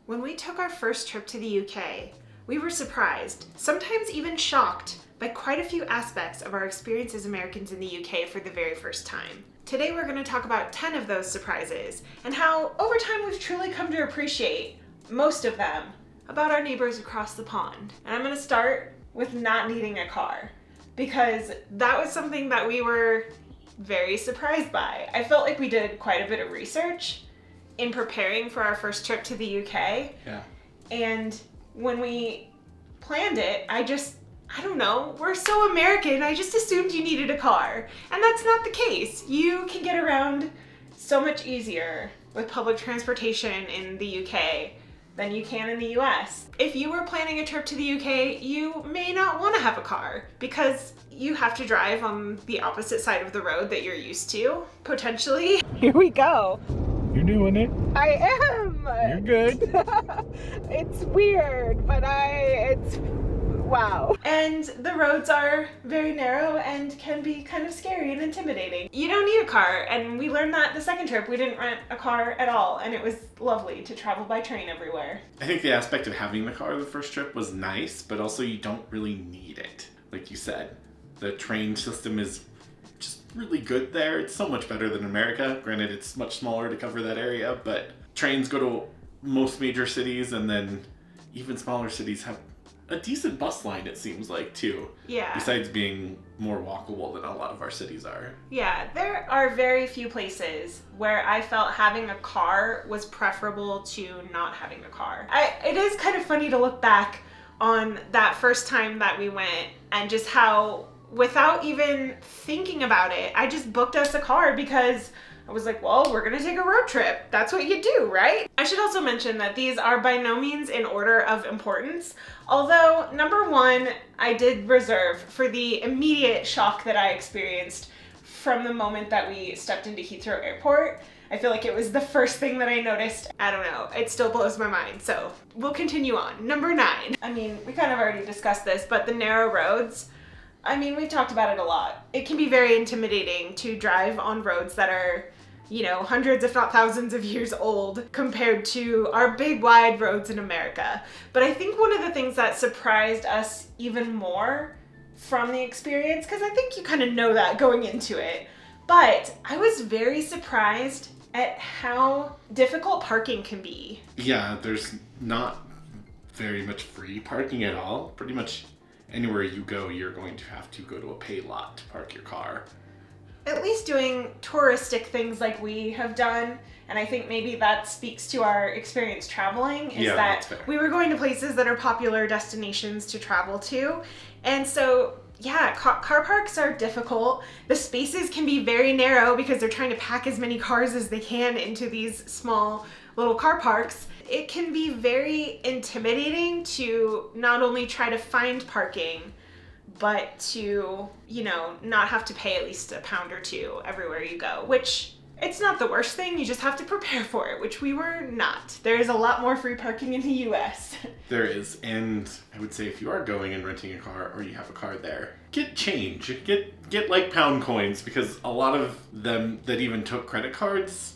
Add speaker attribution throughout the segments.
Speaker 1: When we took our first trip to the UK, we were surprised, sometimes even shocked, by quite a few aspects of our experience as Americans in the UK for the very first time. Today we're going to talk about 10 of those surprises, and how over time we've truly come to appreciate most of them about our neighbors across the pond. And I'm going to start with not needing a car, because that was something that we were very surprised by. I felt like we did quite a bit of research in preparing for our first trip to the UK.
Speaker 2: Yeah.
Speaker 1: And when we planned it, I don't know, we're so American, I just assumed you needed a car. And that's not the case. You can get around so much easier with public transportation in the UK than you can in the US. If you were planning a trip to the UK, you may not want to have a car because you have to drive on the opposite side of the road that you're used to, potentially. Here we go.
Speaker 2: You're doing it.
Speaker 1: I am!
Speaker 2: You're good.
Speaker 1: It's weird, but it's wow. And the roads are very narrow and can be kind of scary and intimidating. You don't need a car, and we learned that the second trip. We didn't rent a car at all, and it was lovely to travel by train everywhere.
Speaker 2: I think the aspect of having the car the first trip was nice, but also you don't really need it. Like you said, the train system is just really good there. It's so much better than America. Granted, it's much smaller to cover that area, but trains go to most major cities, and then even smaller cities have a decent bus line, it seems like, too.
Speaker 1: Yeah.
Speaker 2: Besides being more walkable than a lot of our cities are.
Speaker 1: Yeah, there are very few places where I felt having a car was preferable to not having a car. It is kind of funny to look back on that first time that we went and just how, without even thinking about it, I just booked us a car because I was like, well, we're gonna take a road trip. That's what you do, right? I should also mention that these are by no means in order of importance. Although, number one, I did reserve for the immediate shock that I experienced from the moment that we stepped into Heathrow Airport. I feel like it was the first thing that I noticed. I don't know, it still blows my mind, so we'll continue on. Number 9. I mean, we kind of already discussed this, but the narrow roads, I mean, we've talked about it a lot. It can be very intimidating to drive on roads that are, you know, hundreds if not thousands of years old compared to our big wide roads in America. But I think one of the things that surprised us even more from the experience, because I think you kind of know that going into it, but I was very surprised at how difficult parking can be.
Speaker 2: Yeah, there's not very much free parking at all. Pretty much anywhere you go, you're going to have to go to a pay lot to park your car.
Speaker 1: At least doing touristic things like we have done, and I think maybe that speaks to our experience traveling, is that we were going to places that are popular destinations to travel to. And so, yeah, car parks are difficult. The spaces can be very narrow because they're trying to pack as many cars as they can into these small little car parks. It can be very intimidating to not only try to find parking, but to, you know, not have to pay at least £1 or £2 everywhere you go, which it's not the worst thing, you just have to prepare for it, which we were not. There is a lot more free parking in the US.
Speaker 2: There is, and I would say if you are going and renting a car, or you have a car there, get change. Get like pound coins, because a lot of them that even took credit cards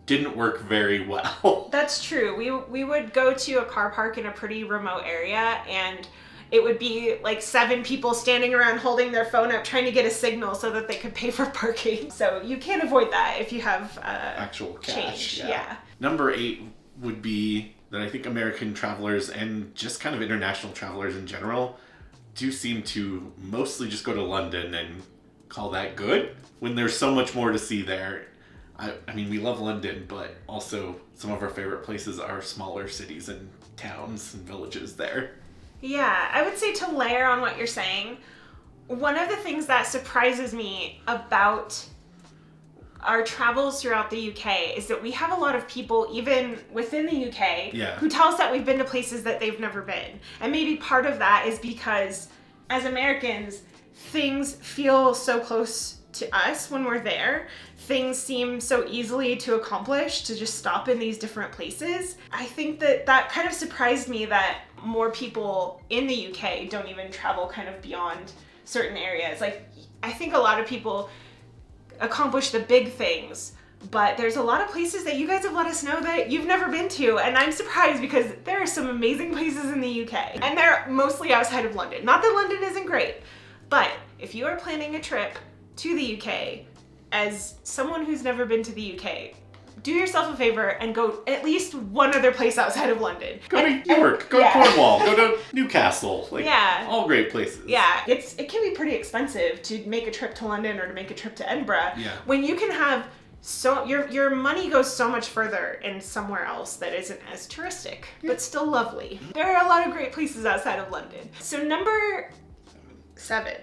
Speaker 2: didn't work very well.
Speaker 1: That's true. We would go to a car park in a pretty remote area, and it would be like 7 people standing around holding their phone up trying to get a signal so that they could pay for parking. So you can't avoid that if you have
Speaker 2: actual cash.
Speaker 1: Change. Yeah.
Speaker 2: Number 8 would be that I think American travelers and just kind of international travelers in general do seem to mostly just go to London and call that good when there's so much more to see there. I mean, we love London, but also some of our favorite places are smaller cities and towns and villages there.
Speaker 1: Yeah, I would say, to layer on what you're saying, one of the things that surprises me about our travels throughout the UK is that we have a lot of people, even within the UK, who tell us that we've been to places that they've never been. And maybe part of that is because, as Americans, things feel so close to us when we're there. Things seem so easily to accomplish, to just stop in these different places. I think that kind of surprised me that more people in the UK don't even travel kind of beyond certain areas. Like, I think a lot of people accomplish the big things, But there's a lot of places that you guys have let us know that you've never been to, and I'm surprised because there are some amazing places in the UK, and they're mostly outside of London. Not that London isn't great, but if you are planning a trip to the UK, as someone who's never been to the UK, do yourself a favor and go at least one other place outside of London.
Speaker 2: Go to York, go to Cornwall, go to Newcastle. All great places.
Speaker 1: Yeah, it can be pretty expensive to make a trip to London or to make a trip to Edinburgh.
Speaker 2: Yeah.
Speaker 1: When you can have your money goes so much further in somewhere else that isn't as touristic, but still lovely. There are a lot of great places outside of London. So number 7.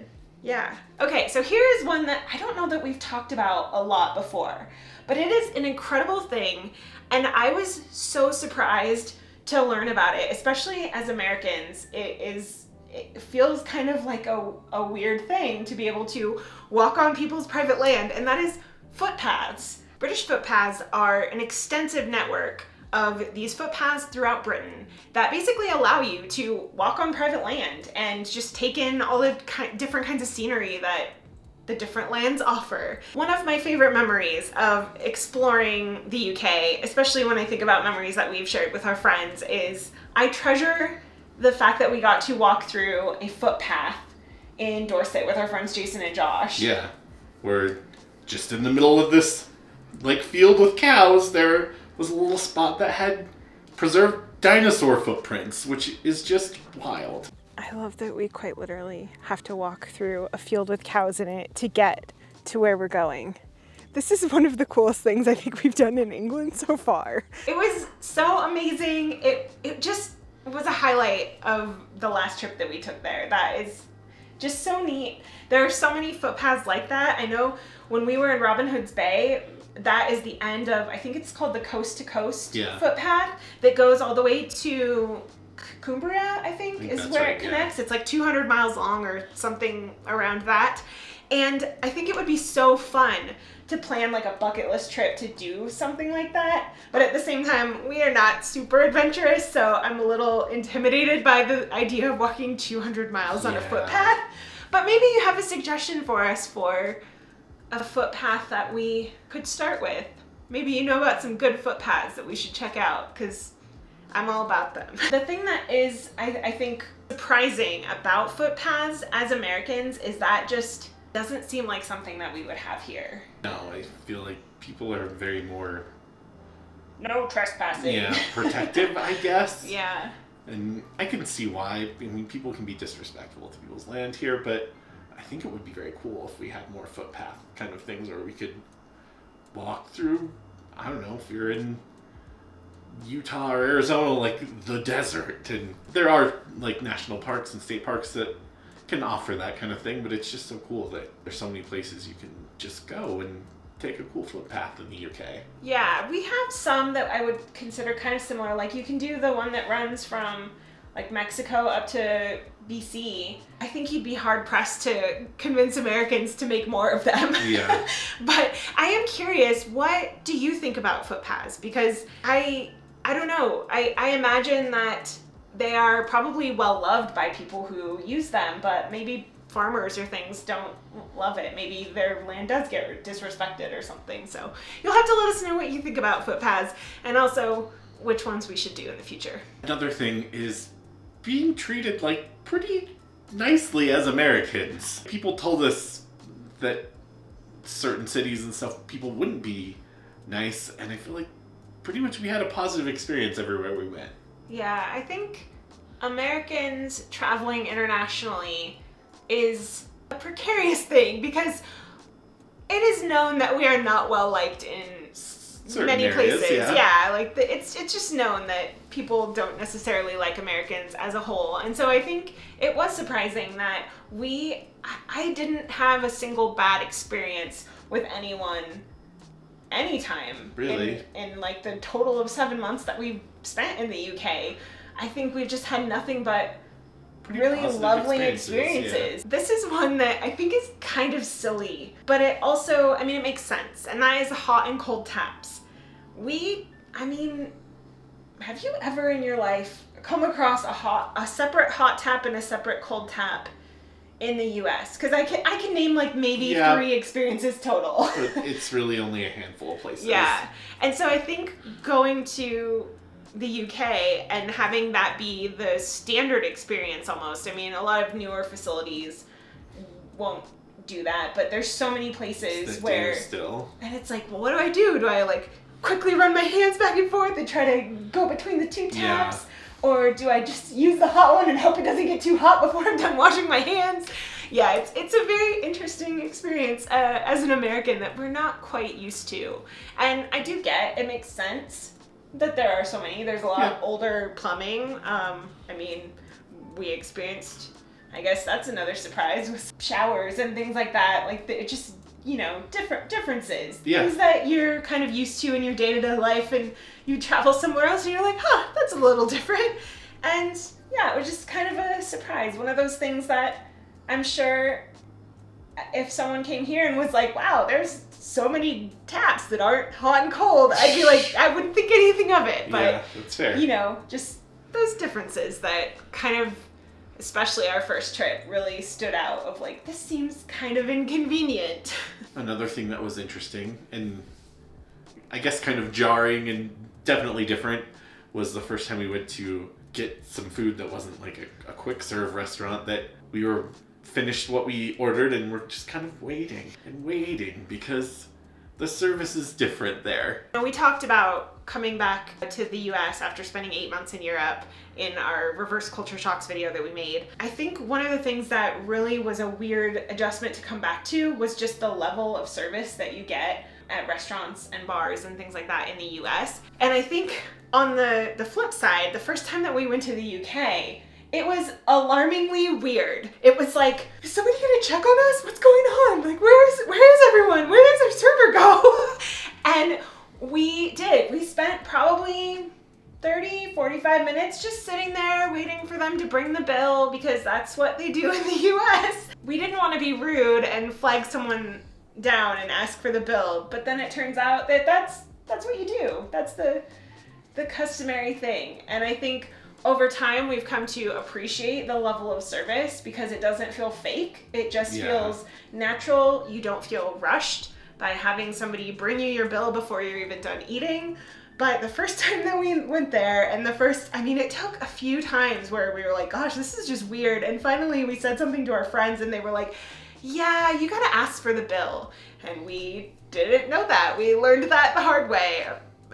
Speaker 1: Yeah. Okay, so here is one that I don't know that we've talked about a lot before, but it is an incredible thing, and I was so surprised to learn about it, especially as Americans. It feels kind of like a weird thing to be able to walk on people's private land, and that is footpaths. British footpaths are an extensive network of these footpaths throughout Britain that basically allow you to walk on private land and just take in all the different kinds of scenery that the different lands offer. One of my favorite memories of exploring the UK, especially when I think about memories that we've shared with our friends, is I treasure the fact that we got to walk through a footpath in Dorset with our friends Jason and Josh.
Speaker 2: Yeah, we're just in the middle of this field with cows. There was a little spot that had preserved dinosaur footprints, which is just wild.
Speaker 1: I love that we quite literally have to walk through a field with cows in it to get to where we're going. This is one of the coolest things I think we've done in England so far. It was so amazing. It just was a highlight of the last trip that we took there. That is just so neat. There are so many footpaths like that. I know when we were in Robin Hood's Bay, that is the end of, I think it's called the Coast to Coast footpath that goes all the way to Cumbria, I think is where it connects. It's like 200 miles long or something around that. And I think it would be so fun to plan like a bucket list trip to do something like that. But at the same time, we are not super adventurous, so I'm a little intimidated by the idea of walking 200 miles on a footpath. But maybe you have a suggestion for us for a footpath that we could start with. Maybe you know about some good footpaths that we should check out, because I'm all about them. The thing that is, I think, surprising about footpaths as Americans is that just doesn't seem like something that we would have here.
Speaker 2: No, I feel like people are very more...
Speaker 1: No trespassing.
Speaker 2: Yeah, protective, I guess.
Speaker 1: Yeah.
Speaker 2: And I can see why. I mean, people can be disrespectful to people's land here, but I think it would be very cool if we had more footpath kind of things where we could walk through, I don't know, if you're in Utah or Arizona, like the desert. And there are like national parks and state parks that can offer that kind of thing, but it's just so cool that there's so many places you can just go and take a cool footpath in the UK. Yeah, we have some that I would consider kind of similar. Like you can do the one that runs from like Mexico up to BC. I think you'd be hard pressed to convince Americans to make more of them. Yeah. But I am curious, what do you think about footpaths? Because I don't know. I imagine that they are probably well loved by people who use them, but maybe farmers or things don't love it. Maybe their land does get disrespected or something. So you'll have to let us know what you think about footpaths and also which ones we should do in the future. Another thing is being treated like pretty nicely as Americans. People told us that certain cities and stuff, people wouldn't be nice, and I feel like pretty much we had a positive experience everywhere we went. Yeah, I think Americans traveling internationally is a precarious thing because it is known that we are not well liked in certain many areas, places. Yeah, like it's just known that people don't necessarily like Americans as a whole. And so I think it was surprising that I didn't have a single bad experience with anyone anytime. Really? In like the total of 7 months that we spent in the UK. I think we've just had nothing but really lovely experiences. Yeah. This is one that I think is kind of silly, but it also, I mean, it makes sense, and that is hot and cold taps. Have you ever in your life come across a separate hot tap and a separate cold tap
Speaker 1: in the US, because I can name like maybe
Speaker 2: Yeah.
Speaker 1: 3 experiences total.
Speaker 2: But it's really only a handful of places.
Speaker 1: Yeah. And so I think going to the UK and having that be the standard experience almost. I mean, a lot of newer facilities won't do that, but there's so many places where
Speaker 2: still.
Speaker 1: And it's like, well, what do I do? Do I like quickly run my hands back and forth and try to go between the 2 taps?
Speaker 2: Yeah.
Speaker 1: Or do I just use the hot one and hope it doesn't get too hot before I'm done washing my hands? Yeah, it's a very interesting experience as an American that we're not quite used to. And I do get, it makes sense that there are so many. There's a lot of older plumbing. I mean, we experienced, I guess that's another surprise, with showers and things like that. Like, it just, you know, differences.
Speaker 2: Yeah.
Speaker 1: Things that you're kind of used to in your day-to-day life, and you travel somewhere else and you're like, huh, that's a little different. And yeah, it was just kind of a surprise. One of those things that I'm sure if someone came here and was like, wow, there's so many taps that aren't hot and cold, I'd be like, I wouldn't think anything of it. But,
Speaker 2: yeah, that's fair.
Speaker 1: you know, just those differences that kind of, especially our first trip, really stood out of like, this seems kind of inconvenient.
Speaker 2: Another thing that was interesting and I guess kind of jarring and definitely different was the first time we went to get some food that wasn't like a quick serve restaurant, that we were finished what we ordered and we're just kind of waiting because the service is different there.
Speaker 1: We talked about coming back to the US after spending 8 months in Europe in our reverse culture shocks video that we made. I think one of the things that really was a weird adjustment to come back to was just the level of service that you get at restaurants and bars and things like that in the US. And I think on the flip side, the first time that we went to the UK, it was alarmingly weird. It was like, is somebody gonna check on us? What's going on? Like, where's everyone? Where does our server go? And we did. We spent probably 30, 45 minutes just sitting there waiting for them to bring the bill, because that's what they do in the US. We didn't want to be rude and flag someone down and ask for the bill, but then it turns out that that's what you do. That's the customary thing. And I think over time we've come to appreciate the level of service because it doesn't feel fake. It just feels natural. You don't feel rushed by having somebody bring you your bill before you're even done eating. But the first time that we went there, and it took a few times where we were like, gosh, this is just weird. And finally we said something to our friends and they were like, yeah, you gotta ask for the bill. And we didn't know that. We learned that the hard way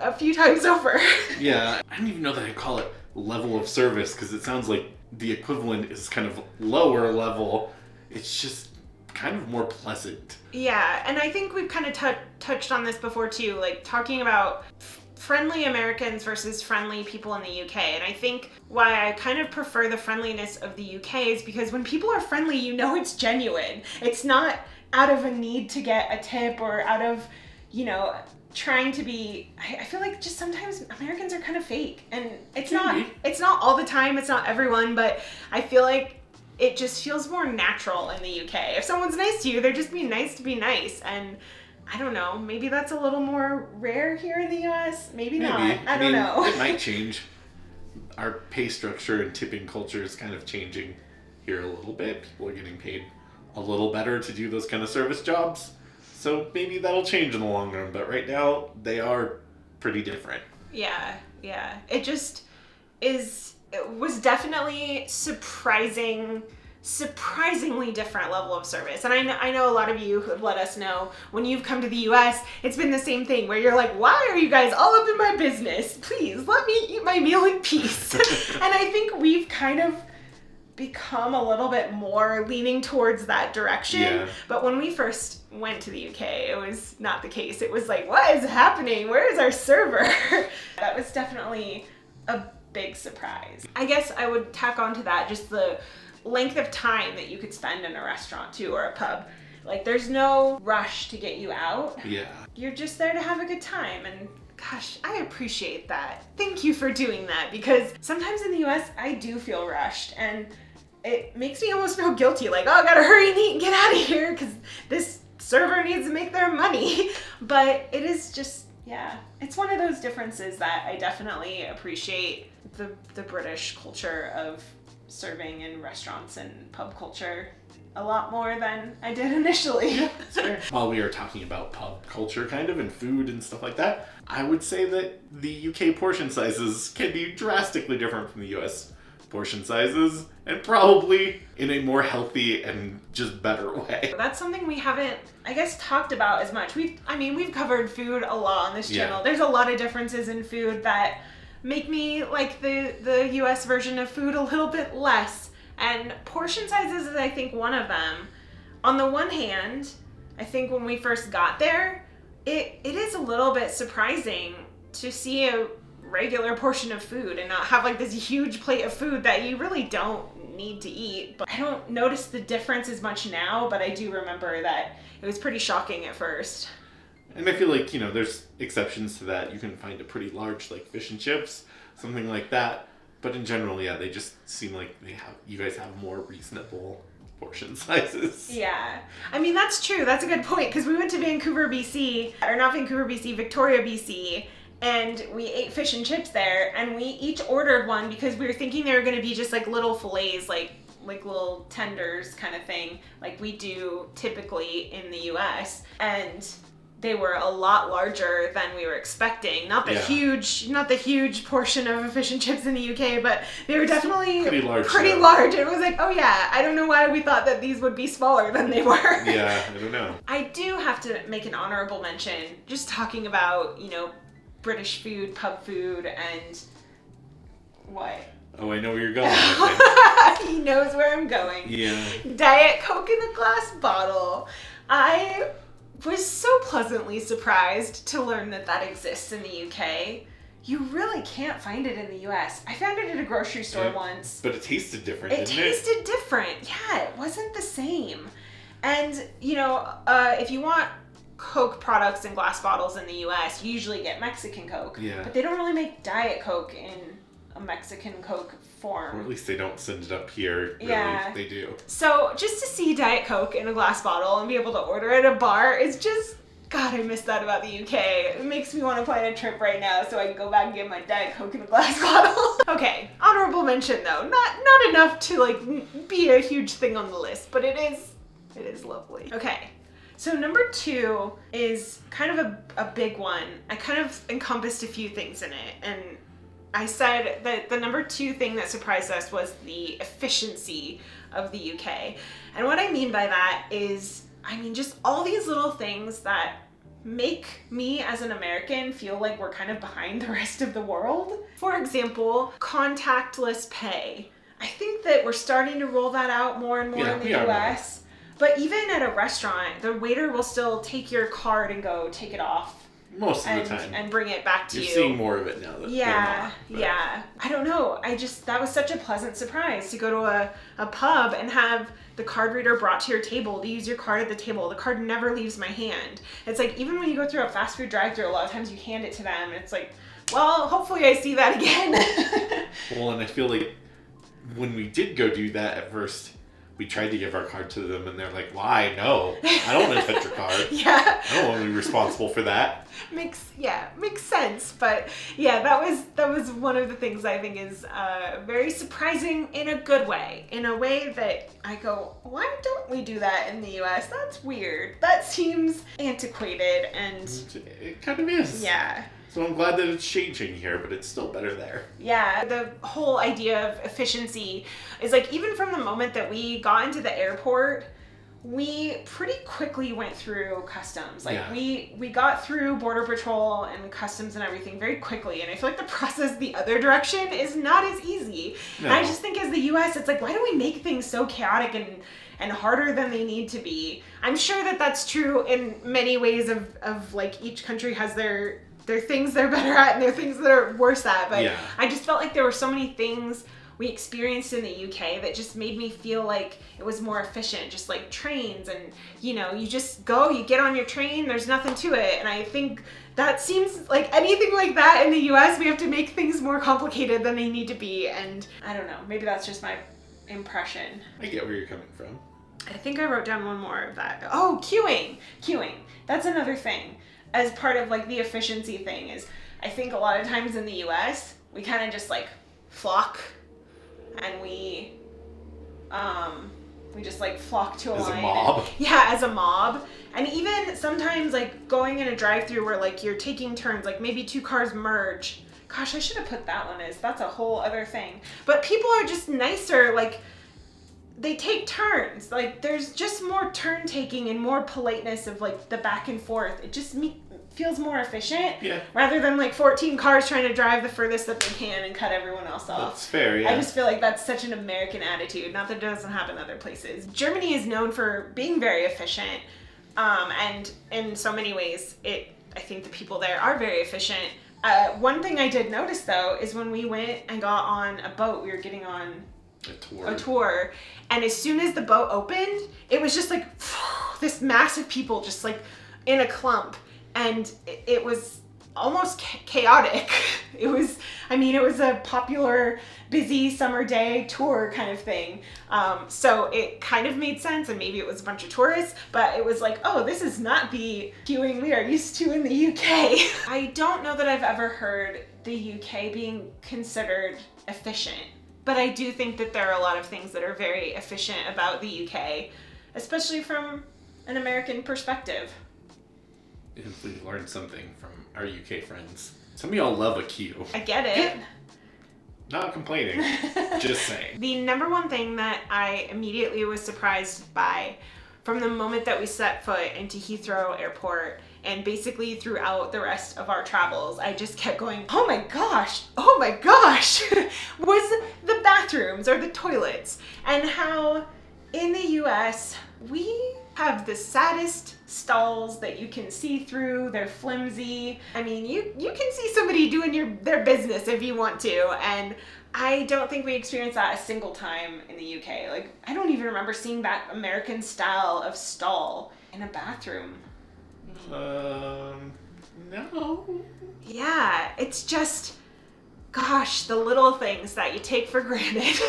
Speaker 1: a few times over.
Speaker 2: Yeah, I don't even know that I'd call it level of service, because it sounds like the equivalent is kind of lower level. It's just kind of more pleasant.
Speaker 1: Yeah, and I think we've kind of touched on this before too, like talking about friendly Americans versus friendly people in the UK. And I think why I kind of prefer the friendliness of the UK is because when people are friendly, you know it's genuine. It's not out of a need to get a tip or out of, you know, trying to be. I feel like just sometimes Americans are kind of fake, and it's not all the time, it's not everyone, but I feel like it just feels more natural in the UK. If someone's nice to you, they're just being nice to be nice. And I don't know, maybe that's a little more rare here in the US. Maybe not. I don't know.
Speaker 2: It might change. Our pay structure and tipping culture is kind of changing here a little bit. People are getting paid a little better to do those kind of service jobs. So maybe that'll change in the long run. But right now, they are pretty different.
Speaker 1: Yeah. It just is. It was definitely surprisingly different level of service. And I know a lot of you who have let us know when you've come to the US, it's been the same thing where you're like, why are you guys all up in my business? Please let me eat my meal in peace. And I think we've kind of become a little bit more leaning towards that direction.
Speaker 2: Yeah.
Speaker 1: But when we first went to the UK, it was not the case. It was like, what is happening? Where is our server? That was definitely a big surprise. I guess I would tack on to that just the length of time that you could spend in a restaurant too, or a pub. Like, there's no rush to get you out.
Speaker 2: Yeah.
Speaker 1: You're just there to have a good time, and gosh, I appreciate that. Thank you for doing that, because sometimes in the US I do feel rushed, and it makes me almost feel guilty, like, oh, I gotta hurry and eat and get out of here because this server needs to make their money. But it is just, yeah, it's one of those differences that I definitely appreciate. The British culture of serving in restaurants and pub culture. a lot more than I did initially.
Speaker 2: While we are talking about pub culture kind of and food and stuff like that, I would say that the UK portion sizes can be drastically different from the US portion sizes, and probably in a more healthy and just better way.
Speaker 1: That's something we haven't, I guess, talked about as much. We've covered food a lot on this channel.
Speaker 2: Yeah.
Speaker 1: There's a lot of differences in food that make me like the US version of food a little bit less. And portion sizes is, I think, one of them. On the one hand, I think when we first got there, it is a little bit surprising to see a regular portion of food and not have like this huge plate of food that you really don't need to eat. But I don't notice the difference as much now, but I do remember that it was pretty shocking at first.
Speaker 2: And I feel like, there's exceptions to that. You can find a pretty large, like, fish and chips, something like that. But in general, yeah, they just seem like you guys have more reasonable portion sizes.
Speaker 1: Yeah. I mean, that's true. That's a good point, because we went to Vancouver, BC, or not Vancouver, BC, Victoria, BC, and we ate fish and chips there, and we each ordered one because we were thinking they were going to be just like little fillets, like little tenders kind of thing, like we do typically in the US. And they were a lot larger than we were expecting. Not the huge portion of a fish and chips in the UK, but they were definitely pretty large. It was like, oh yeah, I don't know why we thought that these would be smaller than they were.
Speaker 2: Yeah, I don't know.
Speaker 1: I do have to make an honorable mention, just talking about, British food, pub food, and what?
Speaker 2: Oh, I know where you're going.
Speaker 1: He knows where I'm going.
Speaker 2: Yeah.
Speaker 1: Diet Coke in a glass bottle. I was so pleasantly surprised to learn that exists in the UK. You really can't find it in the US. I found it at a grocery store once.
Speaker 2: But it tasted different, didn't it?
Speaker 1: It tasted different. Yeah, it wasn't the same. And, if you want Coke products in glass bottles in the US, you usually get Mexican Coke.
Speaker 2: Yeah.
Speaker 1: But they don't really make Diet Coke in a Mexican Coke form.
Speaker 2: Or at least they don't send it up here. Really.
Speaker 1: Yeah.
Speaker 2: They do.
Speaker 1: So just to see Diet Coke in a glass bottle and be able to order at a bar is just, God, I miss that about the UK. It makes me want to plan a trip right now so I can go back and get my Diet Coke in a glass bottle. Okay, honorable mention though. Not enough to like be a huge thing on the list, but it is lovely. Okay. So number 2 is kind of a big one. I kind of encompassed a few things in it, and I said that the number 2 thing that surprised us was the efficiency of the UK. And what I mean by that is, just all these little things that make me as an American feel like we're kind of behind the rest of the world. For example, contactless pay. I think that we're starting to roll that out more and more in the US. But even at a restaurant, the waiter will still take your card and go take it off.
Speaker 2: Most of the time.
Speaker 1: And bring it back to you.
Speaker 2: You're seeing more of it now.
Speaker 1: Yeah. I don't know. That was such a pleasant surprise to go to a pub and have the card reader brought to your table, to use your card at the table. The card never leaves my hand. It's like, even when you go through a fast food drive-thru, a lot of times you hand it to them, and it's like, well, hopefully I see that again.
Speaker 2: Well, and I feel like when we did go do that at first, we tried to give our card to them, and they're like, why? No, I don't want to touch your card.
Speaker 1: Yeah.
Speaker 2: I don't want to be responsible for that.
Speaker 1: Makes sense. But yeah, that was one of the things I think is very surprising in a good way. In a way that I go, why don't we do that in the US? That's weird. That seems antiquated, and
Speaker 2: it kind of is.
Speaker 1: Yeah.
Speaker 2: So I'm glad that it's changing here, but it's still better there.
Speaker 1: Yeah, the whole idea of efficiency is like, even from the moment that we got into the airport, we pretty quickly went through customs. Like, we got through Border Patrol and customs and everything very quickly, and I feel like the process the other direction is not as easy. No. And I just think as the US, it's like, why do we make things so chaotic and harder than they need to be? I'm sure that that's true in many ways of like, each country has their things they're better at and their things that are worse at, but I just felt like there were so many things we experienced in the UK that just made me feel like it was more efficient, just like trains, and you just go, you get on your train, there's nothing to it. And I think that seems like anything like that in the US, we have to make things more complicated than they need to be, and I don't know, maybe that's just my impression.
Speaker 2: I get where you're coming from.
Speaker 1: I think I wrote down one more of that. Oh, queuing. That's another thing. As part of like the efficiency thing is, I think a lot of times in the US, we kind of just like flock, and we We just like flock to a line.
Speaker 2: As a mob?
Speaker 1: Yeah, as a mob. And even sometimes like going in a drive-through where like you're taking turns, like maybe 2 cars merge. Gosh, I should have put that one as. That's a whole other thing. But people are just nicer, like they take turns. Like there's just more turn taking and more politeness of like the back and forth. It just feels more efficient.
Speaker 2: Yeah.
Speaker 1: Rather than like 14 cars trying to drive the furthest that they can and cut everyone else off.
Speaker 2: That's fair, yeah.
Speaker 1: I just feel like that's such an American attitude. Not that it doesn't happen other places. Germany is known for being very efficient. And in so many ways, I think the people there are very efficient. One thing I did notice though is when we went and got on a boat, we were getting on a tour, and as soon as the boat opened, it was just like this mass of people just like in a clump, and it was almost chaotic. It was a popular, busy summer day tour kind of thing. So it kind of made sense, and maybe it was a bunch of tourists, but it was like, oh, this is not the queuing we are used to in the UK. I don't know that I've ever heard the UK being considered efficient, but I do think that there are a lot of things that are very efficient about the UK, especially from an American perspective.
Speaker 2: If we learned something from our UK friends. Some of y'all love a queue.
Speaker 1: I get it.
Speaker 2: Not complaining, just saying.
Speaker 1: The number one thing that I immediately was surprised by from the moment that we set foot into Heathrow Airport and basically throughout the rest of our travels, I just kept going, oh my gosh, was the bathrooms or the toilets, and how in the US, we have the saddest stalls that you can see through. They're flimsy. I mean, you can see somebody doing their business if you want to, and I don't think we experienced that a single time in the UK. Like, I don't even remember seeing that American style of stall in a bathroom.
Speaker 2: No.
Speaker 1: Yeah, it's just, gosh, the little things that you take for granted.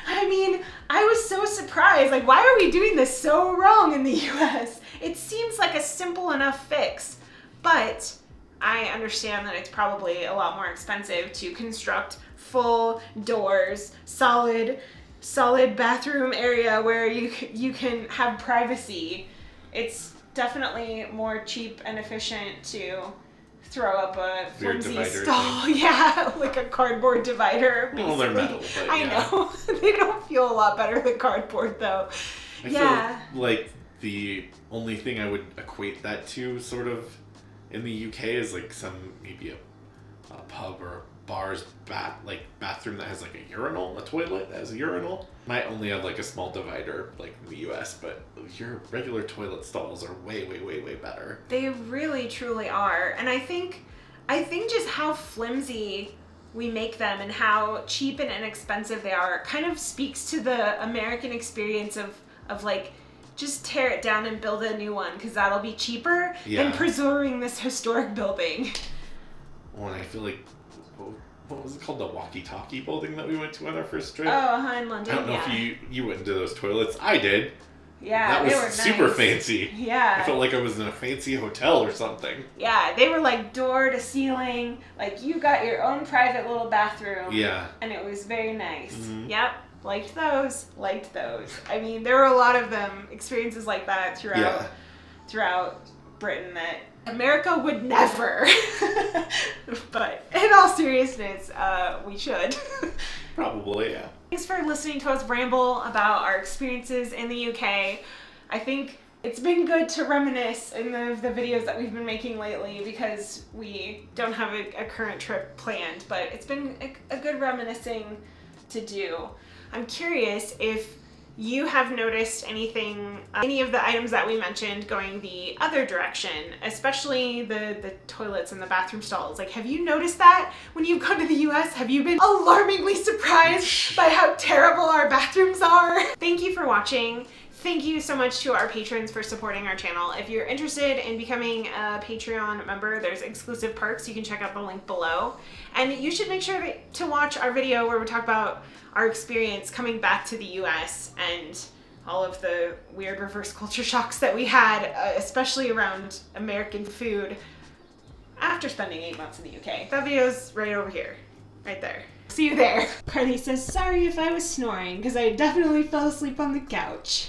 Speaker 1: I mean, I was so surprised. Like, why are we doing this so wrong in the US? It seems like a simple enough fix, but I understand that it's probably a lot more expensive to construct full doors, solid bathroom area where you can have privacy. It's definitely more cheap and efficient to throw up a flimsy stall. Thing. Yeah, like a cardboard divider, basically. Well,
Speaker 2: they're metal, but
Speaker 1: I know. They don't feel a lot better than cardboard, though.
Speaker 2: I feel like the only thing I would equate that to, sort of, in the UK is like maybe a pub or bar's bathroom that has like a urinal, a toilet that has a urinal. Might only have like a small divider like in the US, but your regular toilet stalls are way, way, way, way better.
Speaker 1: They really, truly are. And I think just how flimsy we make them and how cheap and inexpensive they are kind of speaks to the American experience of like, just tear it down and build a new one, because that'll be cheaper than preserving this historic building.
Speaker 2: Well, and I feel like, what was it called? The walkie-talkie building that we went to on our first trip?
Speaker 1: Oh, in London,
Speaker 2: I don't know if you went into those toilets. I did.
Speaker 1: Yeah,
Speaker 2: that was
Speaker 1: they were
Speaker 2: super
Speaker 1: nice.
Speaker 2: Fancy.
Speaker 1: Yeah.
Speaker 2: I felt like I was in a fancy hotel or something.
Speaker 1: Yeah, they were like door to ceiling. Like, you got your own private little bathroom.
Speaker 2: Yeah.
Speaker 1: And it was very nice.
Speaker 2: Mm-hmm.
Speaker 1: Yep. Liked those. I mean, there were a lot of them, experiences like that throughout Britain that America would never. But in all seriousness, we should.
Speaker 2: Probably, yeah.
Speaker 1: Thanks for listening to us ramble about our experiences in the UK. I think it's been good to reminisce in the videos that we've been making lately, because we don't have a current trip planned, but it's been a good reminiscing to do. I'm curious if you have noticed anything, any of the items that we mentioned going the other direction, especially the toilets and the bathroom stalls. Like, have you noticed that when you've gone to the US? Have you been alarmingly surprised by how terrible our bathrooms are? Thank you for watching. Thank you so much to our patrons for supporting our channel. If you're interested in becoming a Patreon member, there's exclusive perks. You can check out the link below. And you should make sure to watch our video where we talk about our experience coming back to the US and all of the weird reverse culture shocks that we had, especially around American food after spending 8 months in the UK. That video's right over here, right there. See you there. Carly says, sorry if I was snoring, because I definitely fell asleep on the couch.